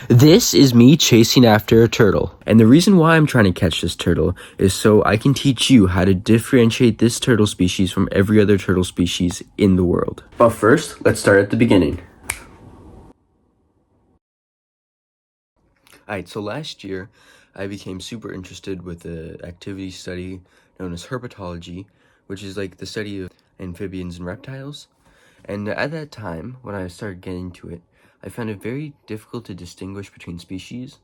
This is me chasing after a turtle. And the reason why I'm trying to catch this turtle is so I can teach you how to differentiate this turtle species from every other turtle species in the world. But first, let's start at the beginning. Alright, so last year, I became super interested with the activity study known as herpetology, which is like the study of amphibians and reptiles. And at that time, when I started getting into it, I found it very difficult to distinguish between species,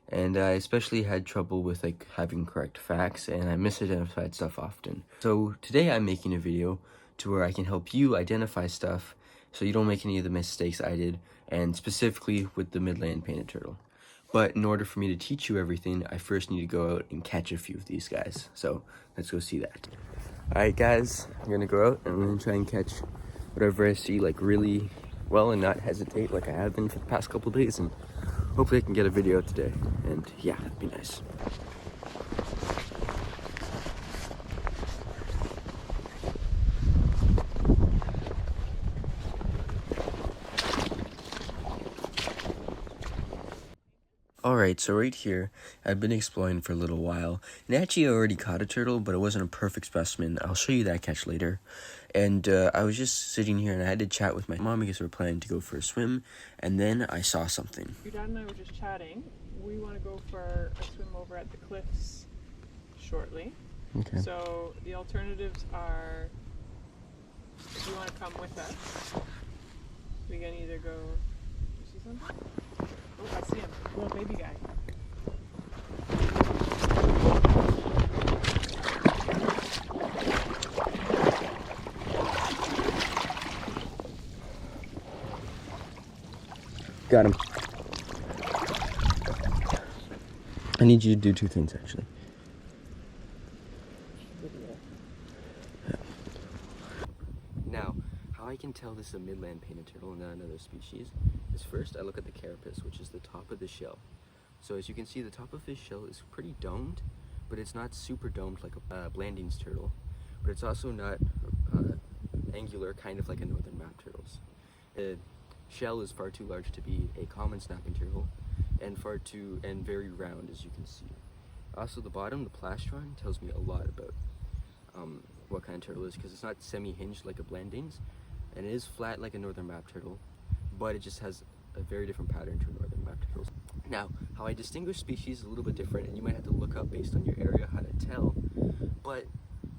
and I especially had trouble with like having correct facts, and I misidentified stuff often. So today I'm making a video to where I can help you identify stuff so you don't make any of the mistakes I did, and specifically with the Midland painted turtle. But in order for me to teach you everything, I first need to go out and catch a few of these guys. So let's go see that. Alright guys, I'm gonna go out and I'm gonna try and catch whatever I see like really well and not hesitate like I have been for the past couple days, and hopefully I can get a video out today, and yeah, that'd be nice. Alright, so right here, I've been exploring for a little while, and actually I already caught a turtle, but it wasn't a perfect specimen. I'll show you that catch later. And I was just sitting here and I had to chat with my mom because we were planning to go for a swim, and then I saw something. Your dad and I were just chatting. We want to go for a swim over at the cliffs shortly. Okay. So the alternatives are, if you want to come with us, we can either go, you see something? Oh, I see him, little baby guy. Got him. I need you to do two things actually. Now, how I can tell this is a Midland painted turtle and not another species is first I look at the carapace, which is the top of the shell. So as you can see, the top of his shell is pretty domed, but it's not super domed like a Blanding's turtle, but it's also not angular, kind of like a northern map turtle's. The shell is far too large to be a common snapping turtle, and very round, as you can see. Also, the bottom, the plastron, tells me a lot about what kind of turtle it is, because it's not semi-hinged like a Blanding's, and it is flat like a northern map turtle, but it just has a very different pattern to northern map turtles. Now, how I distinguish species is a little bit different, and you might have to look up based on your area how to tell, but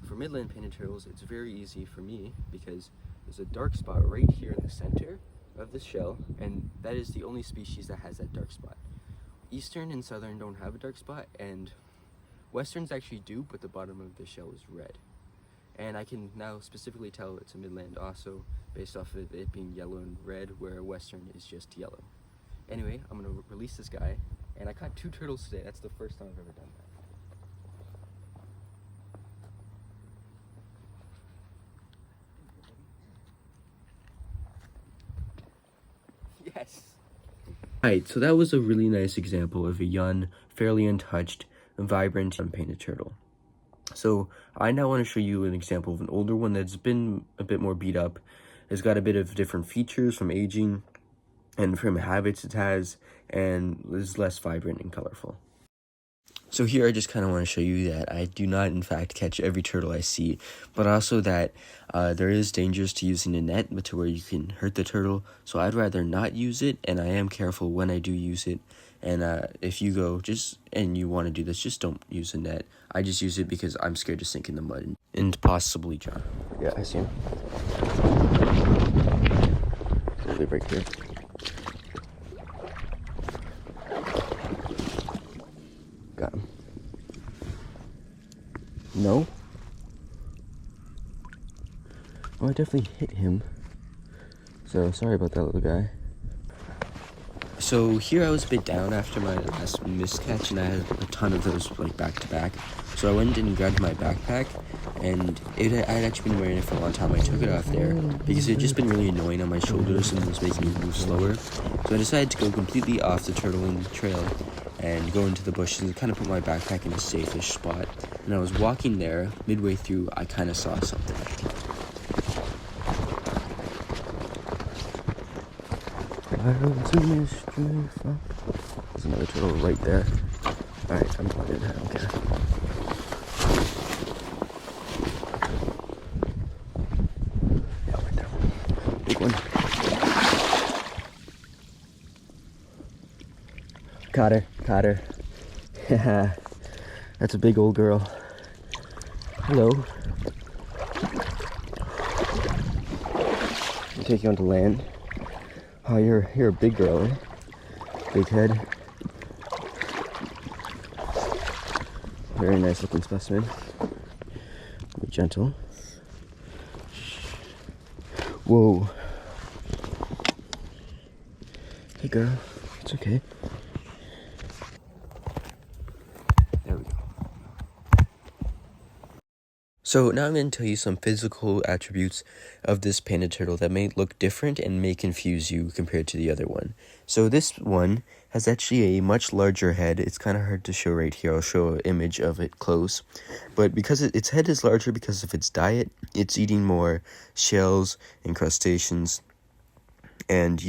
for Midland painted turtles, it's very easy for me because there's a dark spot right here in the center of the shell, and that is the only species that has that dark spot. Eastern and Southern don't have a dark spot, and Westerns actually do, but the bottom of the shell is red. And I can now specifically tell it's a Midland also based off of it being yellow and red, where Western is just yellow. Anyway, I'm gonna release this guy, and I caught two turtles today. That's the first time I've ever done that. Yes! Alright, so that was a really nice example of a young, fairly untouched, vibrant, unpainted turtle. So I now want to show you an example of an older one that's been a bit more beat up. It's got a bit of different features from aging and from habits it has, and is less vibrant and colorful. So here I just kind of want to show you that I do not in fact catch every turtle I see, but also that there is dangers to using a net, but to where you can hurt the turtle. So I'd rather not use it, and I am careful when I do use it. And if you go and you want to do this, just don't use a net. I just use it because I'm scared to sink in the mud and possibly drown. Yeah, I see him. He'll live right here. Got him. No? Oh, I definitely hit him. So sorry about that little guy. So here I was a bit down after my last miscatch, and I had a ton of those like back to back. So I went and grabbed my backpack, and I had actually been wearing it for a long time. I took it off there because it had just been really annoying on my shoulders and was making me move slower. So I decided to go completely off the turtling trail and go into the bushes and kind of put my backpack in a safe-ish spot. And I was walking there, midway through, I kind of saw something. Trials of mystery. There's another turtle right there. Alright, I'm blinded. I don't care. Yeah, right there. Big one. Caught her. Caught her. Yeah. That's a big old girl. Hello. I'll take you onto land. Oh, you're a big girl, eh? Big head. Very nice looking specimen. Be gentle. Whoa. Hey girl, it's okay. There we go. So now I'm going to tell you some physical attributes of this painted turtle that may look different and may confuse you compared to the other one. So this one has actually a much larger head. It's kind of hard to show right here. I'll show an image of it close. But because its head is larger because of its diet, it's eating more shells and crustaceans and,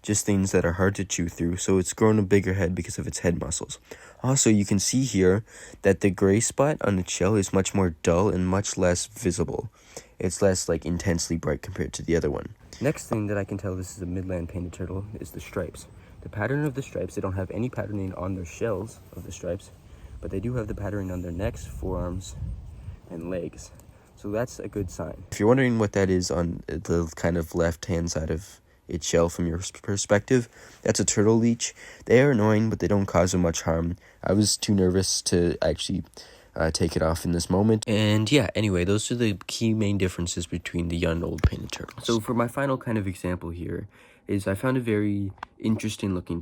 just things that are hard to chew through. So it's grown a bigger head because of its head muscles. Also, you can see here that the gray spot on its shell is much more dull and much less visible. It's less, intensely bright compared to the other one. Next thing that I can tell this is a midland painted turtle is the stripes. The pattern of the stripes, they don't have any patterning on their shells of the stripes, but they do have the patterning on their necks, forearms, and legs. So that's a good sign. If you're wondering what that is on the kind of left-hand side of its shell from your perspective, that's a turtle leech. They are annoying, but they don't cause them much harm. I was too nervous to actually take it off in this moment. And yeah, anyway, those are the key main differences between the young and old painted turtles. So for my final kind of example here is I found a very interesting looking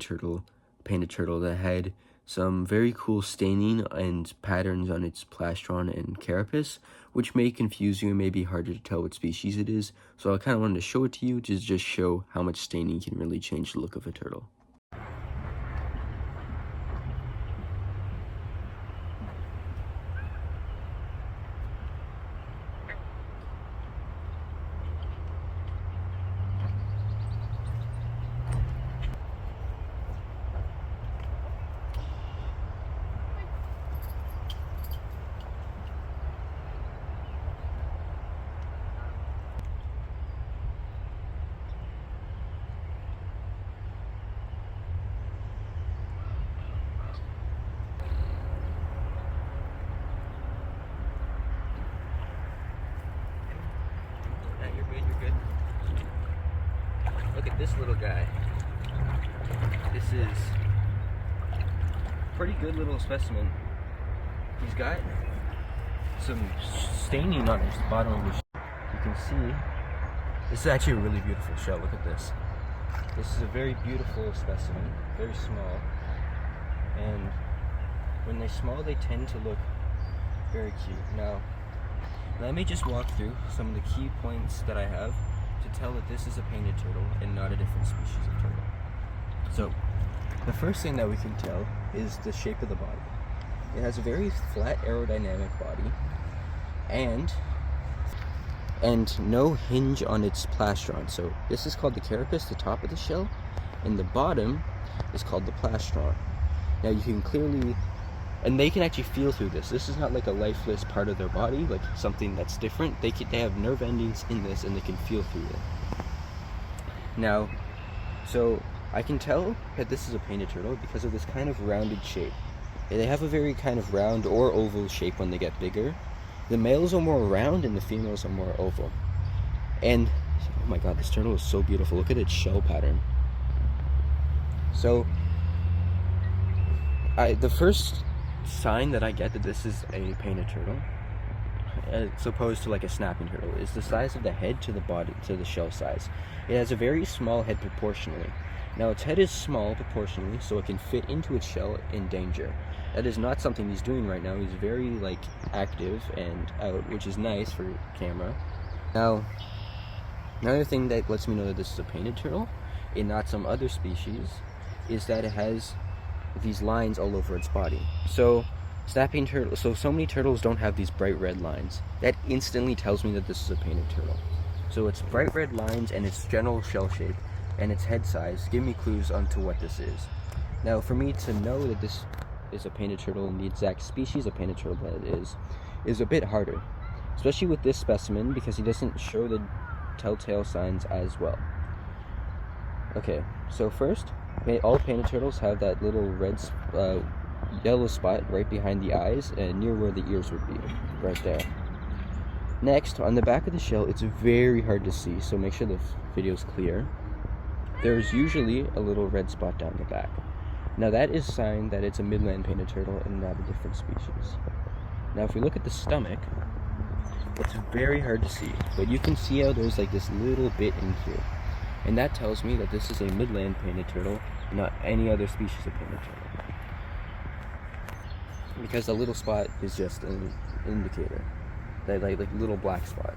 painted turtle that had some very cool staining and patterns on its plastron and carapace, which may confuse you and may be harder to tell what species it is. So I kind of wanted to show it to you to just show how much staining can really change the look of a turtle. You're good. Look at this little guy. This is a pretty good little specimen. He's got some staining on his bottom of his shell. You can see this is actually a really beautiful shell. Look at this. This is a very beautiful specimen, very small. And when they're small, they tend to look very cute. Now, let me just walk through some of the key points that I have to tell that this is a painted turtle and not a different species of turtle. So, the first thing that we can tell is the shape of the body. It has a very flat aerodynamic body and no hinge on its plastron. So this is called the carapace, the top of the shell, and the bottom is called the plastron. Now you can clearly, and they can actually feel through this. This is not like a lifeless part of their body, like something that's different. They have nerve endings in this and they can feel through it. Now, so I can tell that this is a painted turtle because of this kind of rounded shape. They have a very kind of round or oval shape when they get bigger. The males are more round and the females are more oval. And, oh my god, this turtle is so beautiful. Look at its shell pattern. So, the first sign that I get that this is a painted turtle, as opposed to like a snapping turtle, is the size of the head to the body, to the shell size. It has a very small head proportionally. Now its head is small proportionally, so it can fit into its shell in danger. That is not something he's doing right now. He's very active and out, which is nice for camera. Now, another thing that lets me know that this is a painted turtle, and not some other species, is that it has these lines all over its body. So snapping turtle, so many turtles don't have these bright red lines. That instantly tells me that this is a painted turtle. So it's bright red lines and its general shell shape and its head size give me clues onto what this is. Now, for me to know that this is a painted turtle and the exact species of painted turtle that it is a bit harder, especially with this specimen because he doesn't show the telltale signs as well. Okay, so first, all painted turtles have that little red, yellow spot right behind the eyes and near where the ears would be, right there. Next, on the back of the shell, it's very hard to see, so make sure the video's clear. There's usually a little red spot down the back. Now that is a sign that it's a midland painted turtle and not a different species. Now if we look at the stomach, it's very hard to see, but you can see how there's like this little bit in here. And that tells me that this is a midland painted turtle, not any other species of painted turtle. Because the little spot is just an indicator. That like little black spot.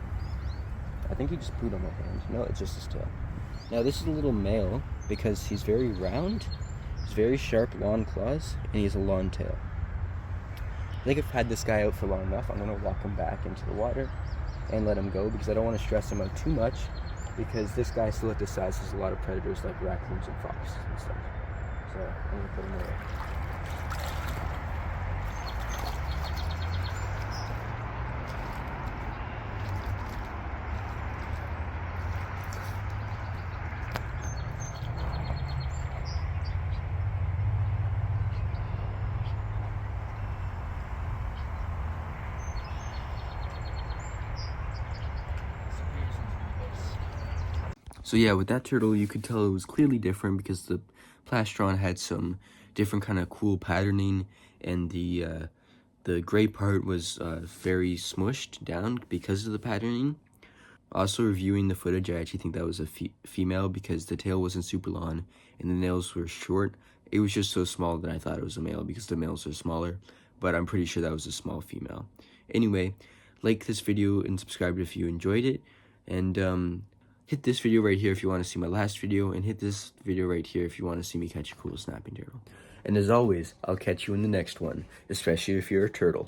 I think he just pooed on my hand. No, it's just his tail. Now this is a little male because he's very round, he's very sharp long claws, and he has a long tail. I think I've had this guy out for long enough. I'm gonna walk him back into the water and let him go because I don't want to stress him out too much, because this guy still at this size has a lot of predators like raccoons and foxes and stuff. So I'm gonna put him away. So yeah, with that turtle, you could tell it was clearly different because the plastron had some different kind of cool patterning, and the gray part was very smushed down because of the patterning. Also, reviewing the footage, I actually think that was a female because the tail wasn't super long and the nails were short. It was just so small that I thought it was a male because the males are smaller, but I'm pretty sure that was a small female. Anyway, like this video and subscribe if you enjoyed it, and hit this video right here if you want to see my last video, and hit this video right here if you want to see me catch a cool snapping turtle. And as always, I'll catch you in the next one, especially if you're a turtle.